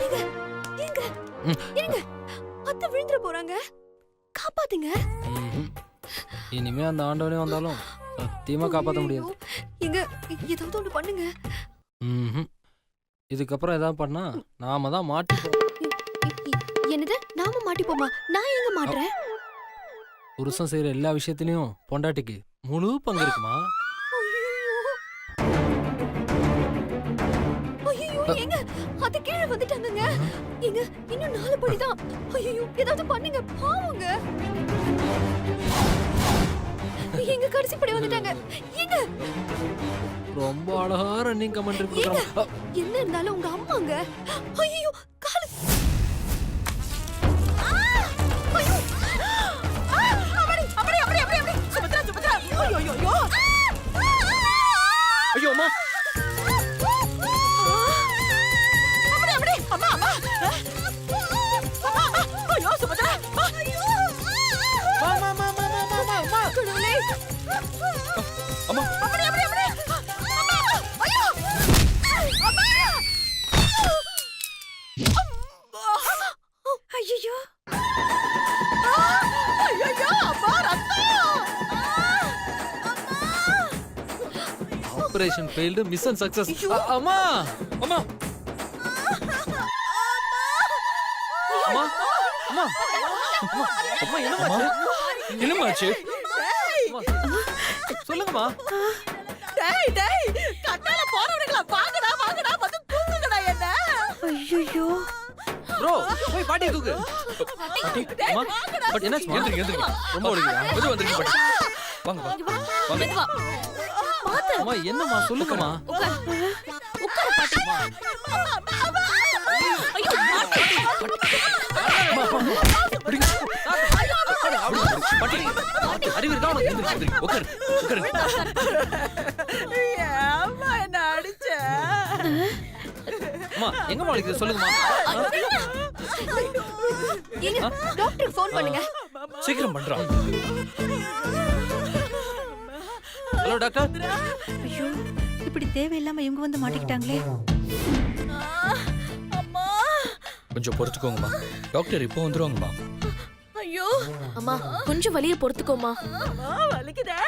ஏங்க ஏங்க ஏங்க அத்தை விழுந்துற போறாங்க, காப்பாத்துங்க. இனிமே அந்த ஆண்டவனே வந்தாலும் சத்தியமா காப்பாற்ற முடியாது. எங்க ஏதாவது ஒண்ணு பண்ணுங்க. இதுக்கப்புறம் ஏதாவது பண்ணா நாம தான் மாட்டிப்போம். என்னது நாம மாட்டிப்போமா? நான் எங்க மாட்றேன்? புருஷன் செய்யற எல்லா விஷயத்திலயும் பொண்டாட்டிக்கு முழு பங்கு இருக்குமா? ஐயோ ஏங்க அத கீழே வந்துட்டாங்கங்க. ஏங்க இன்னும் 4 படி தான். ஐயோ ஏதாவது பண்ணுங்க, பாவங்க. எங்க கடைசி படி வந்துட்டாங்க. ஏங்க ரொம்ப அழகா ரன்னிங் கமெண்ட் இருக்கு. என்ன இருந்தாலும் உங்க அம்மாங்க. ஐயோ கால். ஐயோ அப்படி அப்படி அப்படி அப்படி சுபத்ரா சுபத்ரா. ஐயோ ஐயோ ஐயோ ஐயோ அம்மா, அப்படி அப்படி அம்மா அம்மா அம்மா. ஐயோ சுபத்ரா. ஐயோ அம்மா அம்மா அம்மா அம்மா அம்மா கடவுளே. அம்மா அப்படி அப்படி அப்படி அம்மா. ஐயோ அம்மா. ஐயோ ஐயோ அம்மா ரத்தம். Operation failed, mission success. அம்மா அம்மா அம்மா அம்மா அம்மா என்னமாச்சு? சொல்லுங்கம்மா. டேய் டேய் கட்டால போறவங்களா வாங்கடா வாங்கடா வந்து தூக்குங்கடா என்ன. ஐயோ ப்ரோ போய் பாட்டி தூக்கு. பாட்டி அம்மா பட் என்னாச்சு? எந்திரிங்க ரொம்ப வலிக்குதா? கொஞ்சம் வந்துருங்க பாட்டி. வாங்க வாங்க வாங்க. அம்மா என்னம்மா சொல்லுங்கம்மா. உட்கார பாட்டி. ஐயோ அறிவு இருக்கா உனக்கு? உட்காரு உட்காரு. அம்மா என்ன அடிச்ச. அம்மா எங்கம்மா வலிக்குது சொல்லுங்கம்மா. ஏங்க டாக்டருக்கு ஃபோன் பண்ணுங்க. சீக்கிரம் பண்றோம். Hello doctor. ஐயோ இப்படி தேவையில்லாம இவங்க வந்து மாட்டிக்கிட்டாங்களே. அம்மா கொஞ்சம் பொறுத்துக்கோங்கம்மா, டாக்டர் இப்போ வந்துருவாங்கம்மா. ஐயோ அம்மா கொஞ்சம் வலிய பொறுத்துக்கோமா. வலிக்குதே,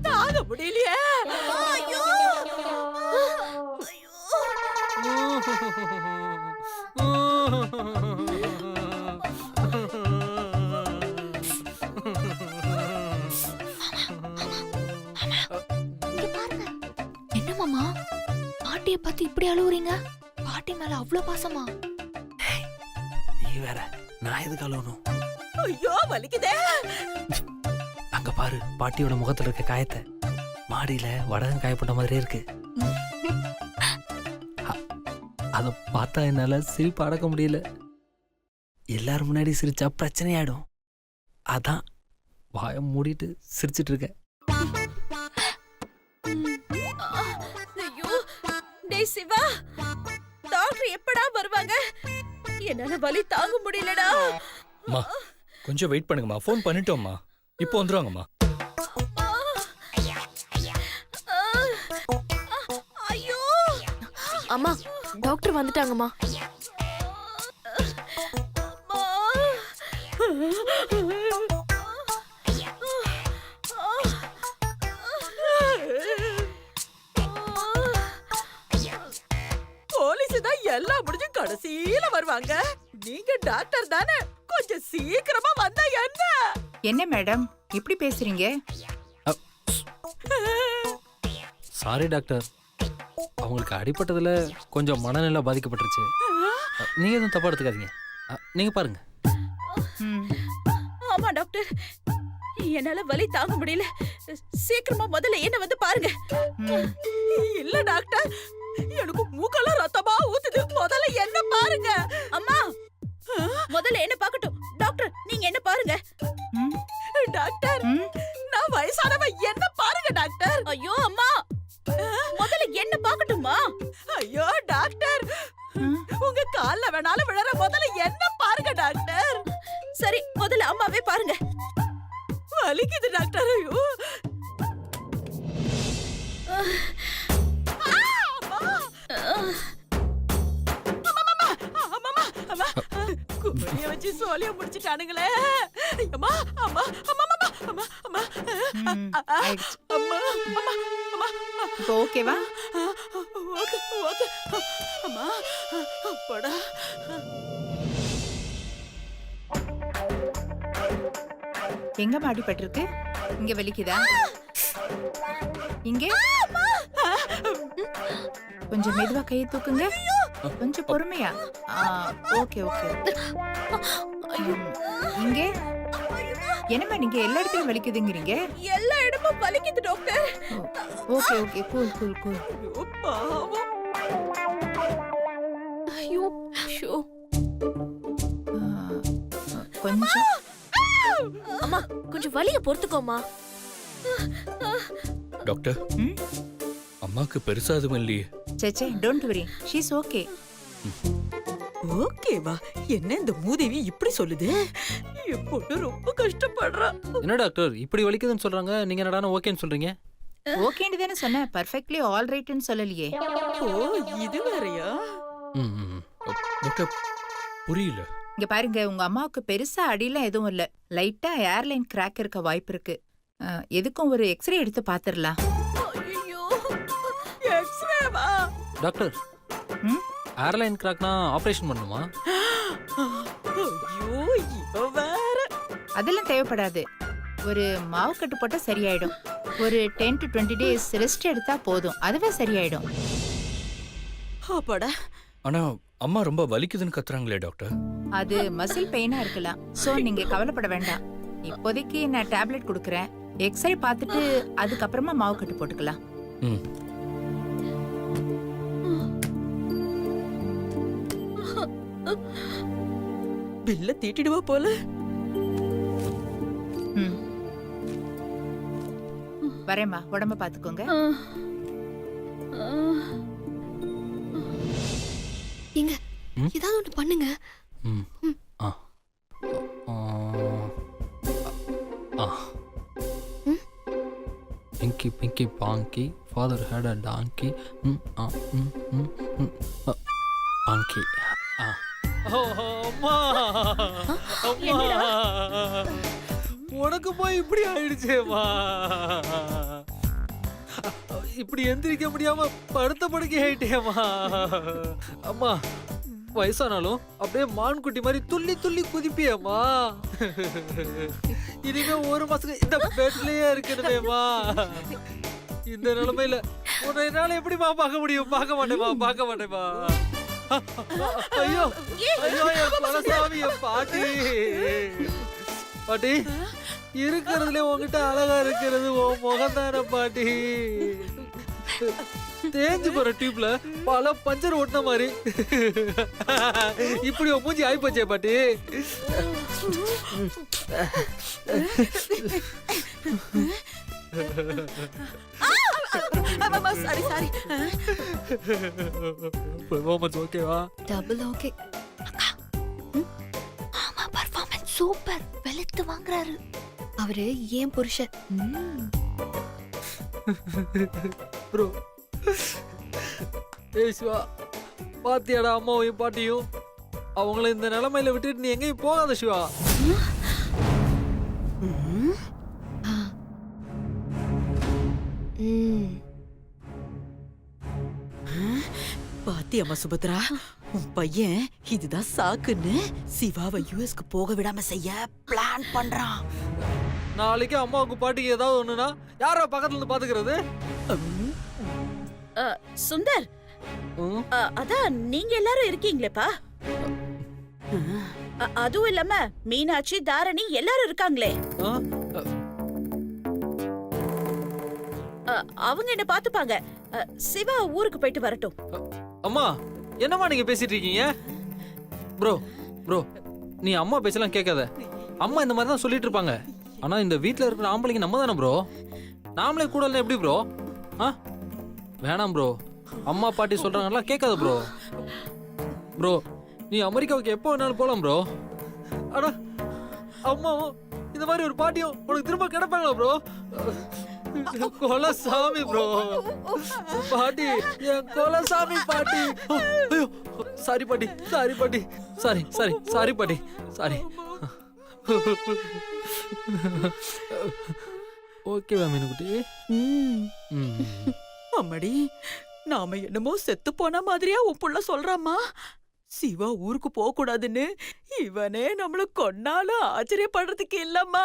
தாங்க முடியலையே. ஐயோ என்ன மாமா பாட்டியை பார்த்து இப்படி அழுவுறீங்க? பாட்டி மேல அவ்வளவு பாசமா? நீ வேற, நான் எதுக்கு அழுவணும்? ஐயோ வலிக்குதே. அங்க பாரு பாட்டியோட முகத்துல இருக்க காயத்தை. மாடியில வடகம் காயப்பட்ட மாதிரியே இருக்கு. அத பார்த்தா என்னால சிரிப்பு அடக்க முடியல. எல்லாரும் முன்னாடி சிரிச்சா பிரச்சனையாயிடும். அதான் வாய மூடிட்டு சிரிச்சிட்டு இருக்கேன். ஐயோ டேய் சிவா, டாக்டர் எப்படா வருவாங்க? என்னால வலி தாங்க முடியலடா. அம்மா கொஞ்சம் வெயிட் பண்ணுங்கம்மா, ஃபோன் பண்ணிட்டோம்மா, இப்போ வந்துருவாங்கம்மா. ஐயோ அம்மா டாக்டர் வந்துட்டாங்கம்மா. போலீஸ் தான் எல்லாம் முடிஞ்சு கடைசியில வருவாங்க. நீங்க டாக்டர் தானே, கொஞ்சம் சீக்கிரமா வந்தா என்ன? என்ன மேடம் இப்படி பேசுறீங்க? சாரி டாக்டர், அவங்களுக்கு அடிபட்டதுல கொஞ்சம் மனநிலை பாதிக்கப்பட்டுருச்சு. நீங்க எதுவும் தப்பா எடுத்துக்காதீங்க. நீங்க பாருங்க. ஆமா டாக்டர், என்னால வலி தாங்க முடியல. சீக்கிரமா முதல்ல என்ன வந்து பாருங்க. இல்ல டாக்டர், எனக்கு மூக்கெல்லாம் ரத்தமா ஊத்துது. முதல்ல என்ன பாருங்க. அம்மா முதல்ல என்ன பார்க்கட்டும். டாக்டர் நீங்க என்ன பாருங்க. டாக்டர் நான் வயசானவ, என்ன பாருங்க டாக்டர். ஐயோ அம்மா முதல்ல என்ன பார்க்கட்டுமா? ஐயோ டாக்டர், உங்க கால்ல வேணாலும் விழற, முதல்ல என்ன பாருங்க டாக்டர். சரி முதல்ல அம்மாவே பாருங்க. வலிக்குது டாக்டர். ஐயோ புரிய வச்சு சோழிய முடிச்சிட்டானுங்களே. அம்மா அம்மா அம்மா அம்மா அம்மா அம்மா ஆயிடுச்சு. அம்மா அம்மா அம்மா. இப்போ ஓகேவா? Okay okay. அம்மா அப்பாடா. எங்கம்மா அடிபட்டிருக்கு? இங்க வலிக்குதா? இங்க கொஞ்சம் மெதுவா கையை தூக்குங்க. கொஞ்சம் பொறுமையா. Okay okay. இங்க என்னம்மா நீங்க எல்லா இடத்துலயும் வலிக்குதுங்கிறீங்க? எல்லா இடமும் வலிக்குது doctor. Okay okay cool cool cool. ஐயோ பாவம். ஐயோ ஷோ. கொஞ்சம் அம்மா கொஞ்சம் வலிய பொறுத்துக்கோமா. டாக்டர் ம்? அம்மாக்கு பெருசா எதுவும் இல்லையே. சேச்சே don't worry, she is okay. ஓகேவா? என்ன இந்த மூதேவி இப்படி சொல்லுது? என் பொண்ணு ரொம்ப கஷ்டப்படுறா. என்ன டாக்டர் இப்படி வலிக்குதுன்னு சொல்றாங்க, நீங்க என்னடானா ஓகேன்னு சொல்றீங்க? ஓகேன்னு தானே சொன்னேன், பர்ஃபெக்ட்லி ஆல் ரைட்னு சொல்லலையே. ஓ இது வேறயா? டாக்டர் புரியல. இங்க பாருங்க, உங்க அம்மாவுக்கு பெருசா அடியெல்லாம் எதுவும் இல்ல. லைட்டா ஏர்லைன் கிராக் இருக்க வாய்ப்பு இருக்கு. எதுக்கும் ஒரு எக்ஸ்ரே எடுத்து பாத்துரலாம். ஐயோ எக்ஸ்ரேவா? டாக்டர் ம்? ஏர்லைன் கிராக்னா ஆபரேஷன் பண்ணுமா? ஐயோ இவ வேற. அதெல்லாம் தேவைப்படாது. ஒரு மாவு கட்டு போட்டா சரியாயிடும். ஒரு 10 to 20 days ரெஸ்ட் எடுத்தா போதும், அதுவே சரியாயிடும். அப்பாடா. ஆனா அம்மா ரொம்ப வலிக்குதுன்னு கத்துறாங்களே டாக்டர். அது மசில் பெயினா இருக்கலாம். சோ நீங்க கவலைப்பட வேண்டாம். இப்போதைக்கு நான் டேப்லெட் கொடுக்கறேன். எக்ஸ்ரே பார்த்துட்டு அதுக்கப்புறமா மாவு கட்டு போட்டுக்கலாம். ம். பில்ல தீட்டிடுவா போல. ம். வரேம்மா, உடம்ப பாத்துக்கோங்க. இங்க ஏதாவது ஒண்ணு பண்ணுங்க. ம். ஆ. ஆ. Pinky, Pinky, Ponky, father had a donkey. Ponky. அம்மா அம்மா உனக்கு போய் இப்படி ஆயிடுச்சேம்மா. இப்படி எந்திரிக்க முடியாம படுத்த படுக்கை ஆயிட்டேம்மா. அம்மா வயசானாலும் அப்படியே மான்குட்டி மாதிரி துள்ளி துள்ளி குதிப்பியம்மா. இனிமே ஒரு மாசத்துக்கு இந்த பெட்லயே இருக்கணுமேம்மா. இந்த நிலைமையில உன்னை என்னால எப்படிமா பார்க்க முடியும்? பார்க்க மாட்டேமா, பார்க்க மாட்டேமா. ஐயோ ஐயோ என் பலசாமி, என் பாட்டி. பாட்டி இருக்கிறதுல உங்ககிட்ட அழகா இருக்கிறது உன் முகம் தானே பாட்டி. தேஞ்சு போற டியூப்ல பல பஞ்சர் ஓட்டின மாதிரி இப்படி மூஞ்சி ஆயிப்போச்சே பாட்டி. Sorry sorry. ஓகேவா? Double okay. அக்கா மாமா பர்ஃபார்மன்ஸ் சூப்பர். வெளுத்து வாங்குறாரு அவரு. ஏன் புருஷன். ப்ரோ ஏய் சிவா, பாத்தியாடா அம்மாவையும் பாட்டியும்? அவங்கள இந்த நிலைமையில விட்டுட்டு நீ எங்கேயும் போகாத சிவா. பாத்தியம்மா சுபத்ரா, உன் பையன் இதுதான் சாக்குன்னு சிவாவை யுஎஸ்க்கு போக விடாம செய்ய பிளான் பண்றான். நாளைக்கு அம்மாவுக்கு பாட்டிக்கு ஏதாவது ஒண்ணுனா யாரா பக்கத்துல இருந்து பாத்துக்கிறது? சுந்தர், அதான் நீங்க எல்லாரும் இருக்கீங்களேப்பா. அதுவும் இல்லாம மீனாட்சி, தாரணி எல்லாரும் இருக்காங்களே. அவங்க என்ன பாத்துப்பாங்க. சிவா ஊருக்கு போயிட்டு வரட்டும். அம்மா என்னம்மா நீங்க பேசிட்டு இருக்கீங்க? ப்ரோ ப்ரோ நீ அம்மா பேசலாம் கேட்காத. அம்மா இந்த மாதிரி தான் சொல்லிட்டு இருப்பாங்க. ஆனா இந்த வீட்ல இருக்கிற ஆம்பளைங்க நம்ம தானே ப்ரோ. நாமளே கூட இல்ல எப்படி ப்ரோ? வேணாம் ப்ரோ, அம்மா பாட்டி சொல்றாங்கலாம் கேட்காத ப்ரோ. ப்ரோ நீ அமெரிக்காவுக்கு எப்போ வேணாலும் போலாம் ப்ரோ. ஆனா அம்மாவும் இந்த மாதிரி ஒரு பாட்டியும் உனக்கு திரும்ப கிடைப்பாங்களா ப்ரோ? கொலசாமி ப்ரோ. பாட்டி, என் கொலசாமி பாட்டி. ஐயோ, சாரி பாட்டி, சாரி பாட்டி, சாரி பாட்டி, சாரி. ஓகேவா மீனுக்குட்டி? அம்மாடி, நாம என்னமோ செத்து போன மாதிரியா உன் புள்ள சொல்றாமா? சிவா ஊருக்கு போக கூடாதுன்னு இவனே நம்மள கொன்னாலும் ஆச்சரியப்படுறதுக்கு இல்லம்மா.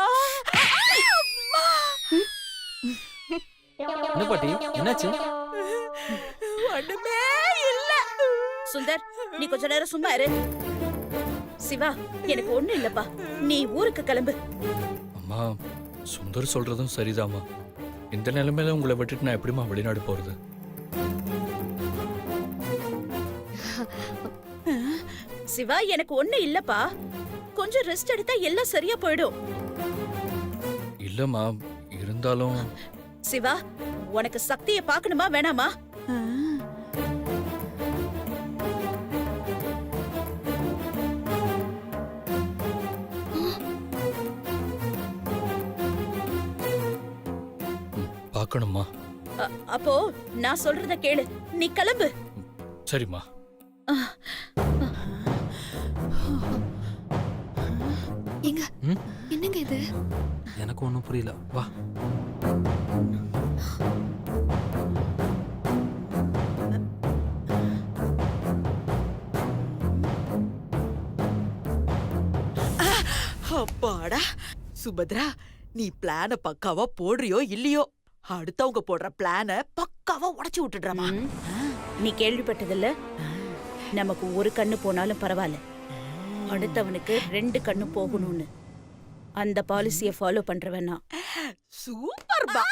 என்ன பாட்டி, என்னாச்சு? ஒண்ணுமே இல்ல. சுந்தர், நீ கொஞ்ச நேரம் சும்மா இரு. சிவா, எனக்கு ஒண்ணு இல்லப்பா, நீ ஊருக்கு கிளம்பு. அம்மா, சுந்தர் சொல்றதும் சரிதாம்மா. இந்த நிலைமையில உங்களை விட்டுட்டு நான் எப்படிம்மா வெளிநாடு போறது? சிவா, எனக்கு ஒண்ணு இல்லப்பா, கொஞ்சம் ரெஸ்ட் எடுத்தா எல்லாம் சரியா போயிடும். இல்லம்மா, இருந்தாலும் சிவா, உனக்கு சக்தியை பார்க்கணுமா வேணாமா? பார்க்கணுமா? அப்போ நான் சொல்றத கேளு, நீ கிளம்பு. சரிம்மா. எங்க என்னங்க இது? எனக்கு ஒன்றும் புரியல. வா. அப்பாடா, சுபத்ரா, நீ பிளான பக்காவா போடுறியோ இல்லையோ, அடுத்தவங்க போடுற பிளான பக்காவா உடைச்சு விட்டுடுறமா. நீ கேள்விப்பட்டதில்ல, நமக்கு ஒரு கண்ணு போனாலும் பரவாயில்ல, அடுத்தவனுக்கு 2 கண்ணு போகணும்னு. அந்த பாலிசியை ஃபாலோ பண்றவனா? சூப்பர் பா.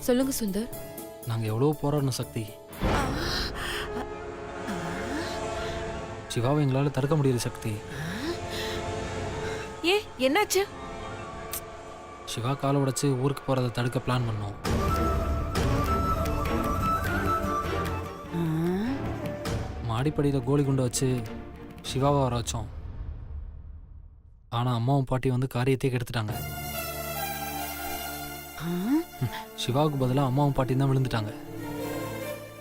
சொல்லுங்க சுந்தர். நாங்க எவ்வளவு போராடணும் சக்தி. சிவாவை எங்களால தடுக்க முடியாது சக்தி. ஏ, என்னாச்சு? சிவா காலை உடைச்சு ஊருக்கு போறதை தடுக்க பிளான் பண்ணோம். மாடிப்படியில் கோலி குண்டை வச்சு சிவாவை வர வச்சோம். ஆனா அம்மாவும் பாட்டி வந்து காரியத்தையே கெடுத்துட்டாங்க. சிவாவுக்கு பதிலாக அம்மாவும் பாட்டியும் தான் விழுந்துட்டாங்க.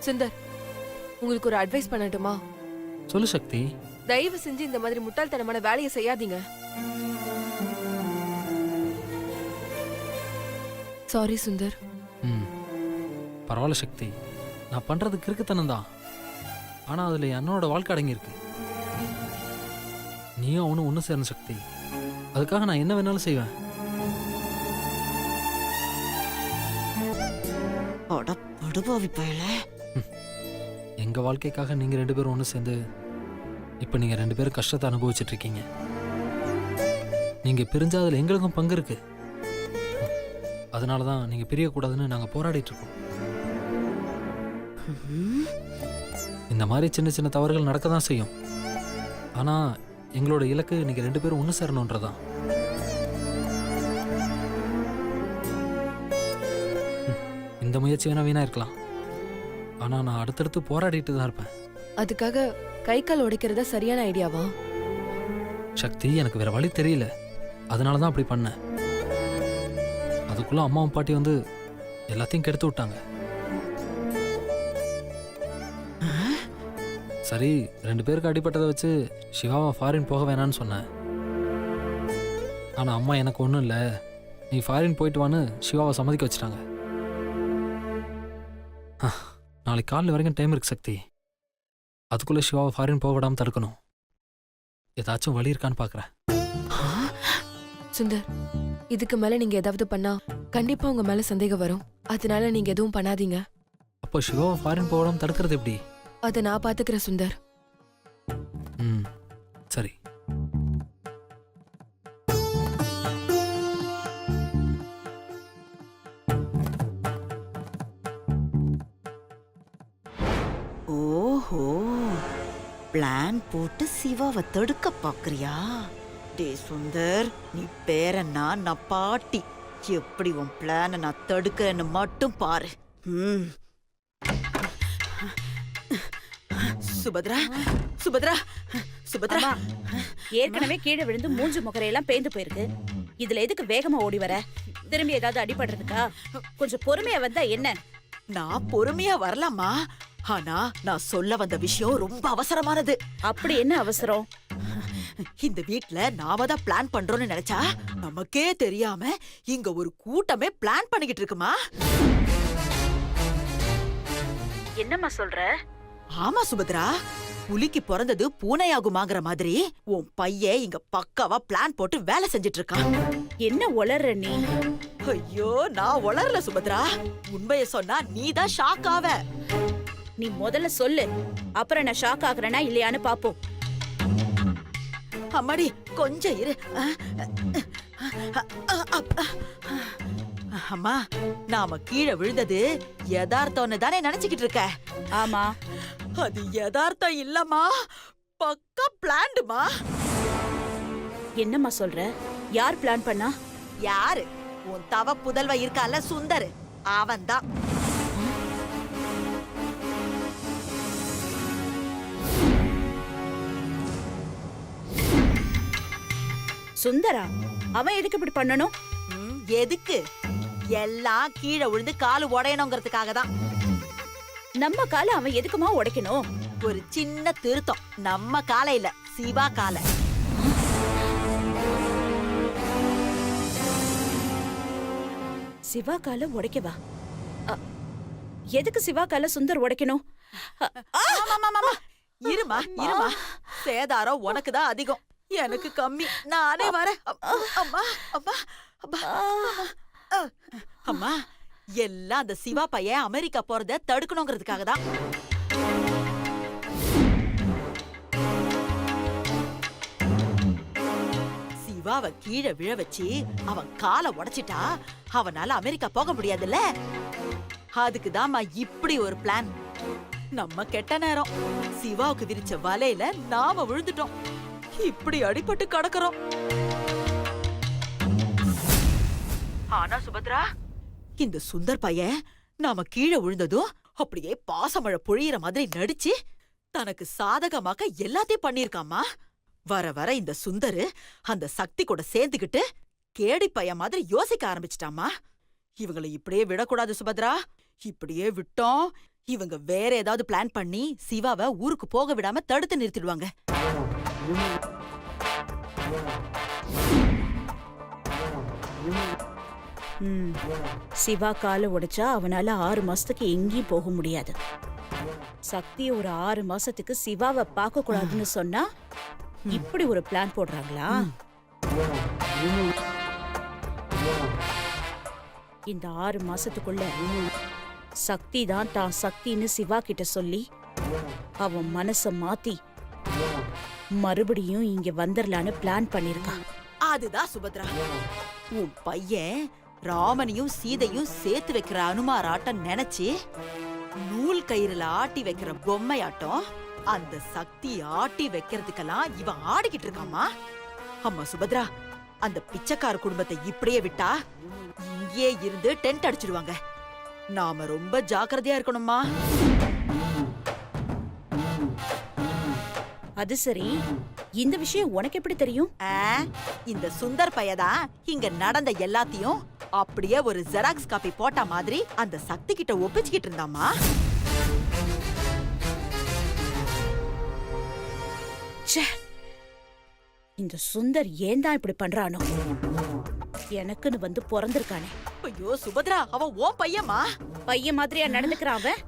சுந்தர், உங்களுக்கு ஒரு அட்வைஸ் பண்ணட்டுமா? சொல்லு சக்தி. தயவு செஞ்சு இந்த மாதிரி முட்டாள்தனமான வேலையை செய்யாதீங்க. சாரி சுந்தர். பரவாயில்ல சக்தி, நான் பண்றது கிறுக்குத்தனம் தான். ஆனா அதுல என்னோட வாழ்க்கை அடங்கியிருக்கு. நீயும் அவனும் ஒன்று சேரணும் சக்தி. அதுக்காக நான் என்ன வேணாலும் செய்வேன். எங்க வாழ்க்கைக்காக நீங்க 2 பேரும் ஒன்று சேர்ந்து இப்ப நீங்க 2 பேரும் கஷ்டத்தை அனுபவிச்சுட்டு இருக்கீங்க. நீங்க பிரிஞ்சா அதுல எங்களுக்கும் பங்கு இருக்கு. அதனாலதான் நீங்க பிரியக்கூடாதுன்னு நாங்க போராடிட்டு இருக்கோம். இந்த மாதிரி சின்ன சின்ன தவறுகள் நடக்க தான் செய்யும். ஆனா எங்களோட இலக்கு நீங்க 2 பேரும் ஒன்று சேரணுன்றதான். இந்த முயற்சி வேணா வீணா இருக்கலாம். ஆனா நான் அடுத்தடுத்து போராடிட்டு தான் இருப்பேன். அதுக்காக கை கால் உடைக்கிறதா சரியான ஐடியாவா? சக்தி, எனக்கு வேற வழி தெரியல. அதனாலதான் அப்படி பண்ணேன். அதுக்குள்ள அம்மாவும் பாட்டி வந்து எல்லாத்தையும் கெடுத்து விட்டாங்க. சரி, 2 பேருக்கு அடிபட்டதை வச்சு சிவாவை ஃபாரின் போக வேணான்னு சொன்னேன். ஆனா அம்மா எனக்கு ஒன்றும் இல்லை, நீ ஃபாரின் போயிட்டு வான்னு சிவாவை சம்மதிக்க வச்சுட்டாங்க. நாளைக்கு காலையில் வரைக்கும் டைம் இருக்கு சக்தி. அதுக்குள்ள சிவாவை ஃபாரின் போக விடாம தடுக்கணும். ஏதாச்சும் வழி இருக்கான்னு பார்க்குறேன். சுந்தர், இதுக்கு மேல நீங்க ஏதாவது பண்ணா கண்டிப்பா உங்க மேல சந்தேகம் வரும். அதனால நீங்க எதுவும் பண்ணாதீங்க. அப்போ சிவாவை ஃபாரின் போக விடாம தடுக்கிறது எப்படி? அதை நான் பாத்துக்கிறேன் சுந்தர். சரி. ஓஹோ, பிளான் போட்டு சிவாவை தடுக்க பாக்குறியா? டே சுந்தர், நீ பேரன்னா நான் பாட்டி. எப்படி உன் பிளான நான் தடுக்கிறேன்னு மட்டும் பாரு. சுபத்ரா சுபத்ரா சுபத்ரா அம்மா, ஏற்கனவே கீழே விழுந்து மூஞ்சி முகரையெல்லாம் பேந்து போயிருக்கு. இதுல எதுக்கு வேகமா ஓடி வர? திரும்பி ஏதாவது அடிபடுறதுக்கா? கொஞ்சம் பொறுமையா வந்தா என்ன? நான் பொறுமையா வரலாமா? ஆனா நான் சொல்ல வந்த விஷயம் ரொம்ப அவசரமானது. அப்படி என்ன அவசரம்? இந்த வீட்ல நாம தான் பிளான் பண்றோம்னு நினைச்சா நமக்கே தெரியாம இங்க ஒரு கூட்டமே பிளான் பண்ணிக்கிட்டு இருக்குமா? என்னம்மா சொல்ற? ஆமா சுபத்ரா, புலிக்கு பிறந்தது பூனையாகுமாங்கிற மாதிரி உன் பையன் இங்க பக்காவா பிளான் போட்டு வேலை செஞ்சிட்டு இருக்கான். என்ன உளற நீ? ஐயோ, நான் வளரல சுபத்ரா. உண்மைய சொன்னா நீதான் ஷாக் ஆவ. நீ முதல்ல சொல்லு, அப்புறம் நான் ஷாக் ஆகுறேனா இல்லையான்னு பாப்போம். அம்மாடி, கொஞ்சம் இரு. அம்மா, நாம கீழே விழுந்தது யதார்த்தம்னு தானே நினைச்சுக்கிட்டு இருக்க? ஆமா. அது யதார்த்தம் இல்லம்மா, பக்கா பிளான்டுமா. என்னம்மா சொல்ற? யார் பிளான் பண்ணா? யாரு? உன் தவ புதல்வ இருக்கான்ல சுந்தர், அவன்தான். சுந்தரா? அவன் எதுக்கு இப்படி பண்ணணும்? எதுக்கு? எல்லாம் கீழே விழுந்து காலு உடையணுங்கிறதுக்காக தான். நம்ம காலை அவன் எதுக்குமா உடைக்கணும்? ஒரு சின்ன திருத்தம், நம்ம காலை இல்ல, சிவா காலை. சிவா காலை உடைக்கவா? எதுக்கு சிவா காலை சுந்தர் உடைக்கணும்? ஆமாமாமாமா. இருமா இருமா, சேதாரம் உனக்கு தான் அதிகம், எனக்கு கம்மி. நானே வரேன். அம்மா அம்மா அம்மா அம்மா, எல்லாம் அந்த சிவா பையன் அமெரிக்கா போறத தடுக்கணுங்கிறதுக்காக தான். சிவாவை கீழே விழ வச்சு அவன் காலை உடைச்சிட்டா அவனால அமெரிக்கா போக முடியாதுல்ல. அதுக்குதாம்மா இப்படி ஒரு பிளான். நம்ம கெட்ட நேரம், சிவாவுக்கு விரிச்ச வலையில நாம விழுந்துட்டோம். இப்படி அடிபட்டு கிடக்குறோம். ஆனா சுபத்ரா, இந்த சுந்தர் பையன் நாம கீழே விழுந்ததும் அப்படியே பாசமழை பொழியிற மாதிரி நடிச்சு தனக்கு சாதகமாக்க எல்லாத்தையும் பண்ணிருக்காமா. வர வர இந்த சுந்தரு அந்த சக்தி கூட சேர்ந்துகிட்டு கேடி பையன் மாதிரி யோசிக்க ஆரம்பிச்சிட்டாமா. இவங்களை இப்படியே விடக்கூடாது சுபத்ரா. இப்படியே விட்டோம் இவங்க வேற ஏதாவது பிளான் பண்ணி சிவாவை ஊருக்கு போக விடாம தடுத்து நிறுத்திடுவாங்க. சிவா காலை உடைச்சா அவனால 6 மாசத்துக்கு எங்கேயும் போக முடியாது. சக்தி ஒரு 6 மாசத்துக்கு சிவாவை பார்க்க கூடாதுன்னு சொன்னா இப்படி ஒரு பிளான் போடுறாங்களா? இந்த 6 மாசத்துக்குள்ள சக்தி தான் சக்தின்னு சிவா கிட்ட சொல்லி அவன் மனச மாத்தி மறுபடியும் இங்க வந்துடலான்னு பிளான் பண்ணிருக்கான். அதுதான் சுபத்ரா, உன் பையன் ராமனையும் சீதையும் சேர்த்து வைக்கிற அனுமாராட்டம் நினைச்சு நூல் கயிறுல ஆட்டி வைக்கிற பொம்மையாட்டம் அந்த சக்தி ஆட்டி வைக்கிறதுக்கெல்லாம் இவன் ஆடிக்கிட்டு இருக்காமா. அம்மா சுபத்ரா, அந்த பிச்சைக்கார குடும்பத்தை இப்படியே விட்டா இங்கேயே இருந்து டென்ட் அடிச்சிடுவாங்க. நாம ரொம்ப ஜாக்கிரதையா இருக்கணுமா. அது சரி, இந்த விஷயம் உனக்கு எப்படி தெரியும்? இந்த சுந்தர் பையதான் இங்க நடந்த எல்லாத்தையும் அப்படியே ஒரு ஜெராக்ஸ் காப்பி போட்ட மாதிரி அந்த சக்தி கிட்ட ஒப்பிச்சுக்கிட்டு இருந்தாமா. இந்த சுந்தர் ஏன் தான் இப்படி பண்றானோ? எனக்குன்னு வந்து பிறந்திருக்கானே. ஐயோ சுபத்ரா, அவன் ஓன் பையமா. பையன் மாதிரியா நடந்துக்கிறான் அவன்.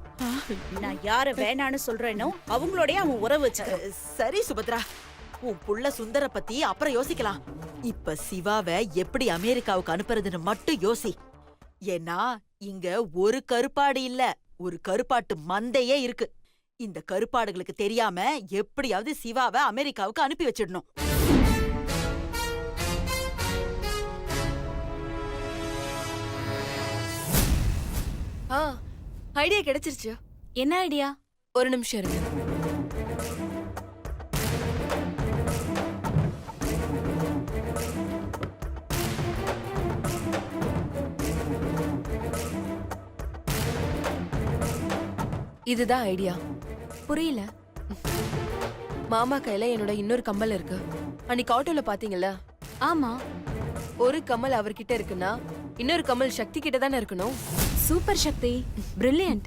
நான் யார வேணான்னு சொல்றேனோ அவங்களோடய அவன் உறவு வச்சுக்க. சரி சுபத்ரா, உன் புள்ள சுந்தர பத்தி அப்புறம் யோசிக்கலாம். இப்ப சிவாவை எப்படி அமெரிக்காவுக்கு அனுப்புறதுன்னு மட்டும் யோசி. ஏன்னா இங்க ஒரு கருப்பாடு இல்ல, ஒரு கருப்பாட்டு மந்தையே இருக்கு. இந்த கருப்பாடுகளுக்கு தெரியாம எப்படியாவது சிவாவை அமெரிக்காவுக்கு அனுப்பி வச்சிடணும். ஐடியா கிடைச்சிருச்சு. என்ன ஐடியா? ஒரு நிமிஷம் இருங்க. இதுதான் ஐடியா. புரியல. மாமா கையில என்னோட இன்னொரு கம்மல் இருக்கு. அன்னைக்கு ஆட்டோல பாத்தீங்கல்ல? ஆமா. ஒரு கம்மல் அவர்கிட்ட இருக்குன்னா இன்னொரு கம்மல் சக்தி கிட்ட தானே இருக்கணும். சூப்பர் சக்தி, பிரில்லியன்ட்.